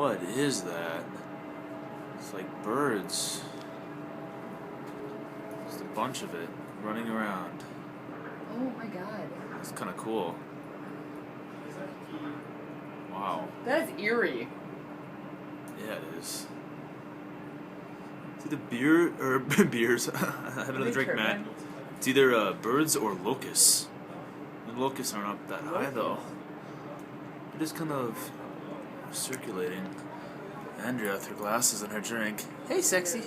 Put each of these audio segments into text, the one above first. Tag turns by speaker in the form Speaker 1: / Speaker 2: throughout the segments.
Speaker 1: What is that? It's like birds. Just a bunch of it running around.
Speaker 2: Oh my god.
Speaker 1: It's kind of cool. Wow.
Speaker 2: That is eerie.
Speaker 1: Yeah, it is. It's either beer or beers. Have another drink, Matt. It's either birds or locusts. The locusts aren't up that high though. They're just kind of circulating. Andrea with her glasses and her drink. Hey, sexy.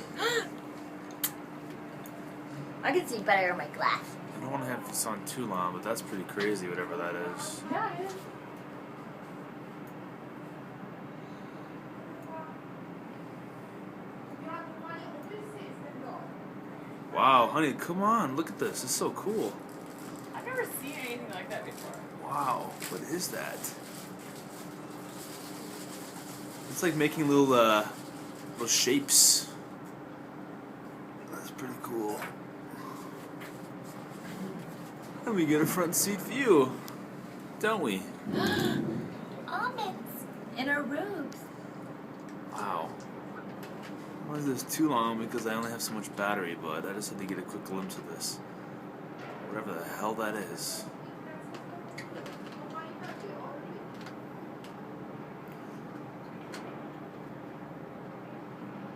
Speaker 3: I can see better in my glass.
Speaker 1: I don't want to have this on too long, but that's pretty crazy, whatever that is.
Speaker 2: Yeah, it is.
Speaker 1: Wow, honey, come on, look at this. It's so cool.
Speaker 2: I've never seen anything like that before.
Speaker 1: Wow, what is that? It's like making little shapes. That's pretty cool. And we get a front seat view, don't we?
Speaker 3: Almonds in our robes.
Speaker 1: Wow. Why is this too long? Because I only have so much battery, but I just had to get a quick glimpse of this. Whatever the hell that is.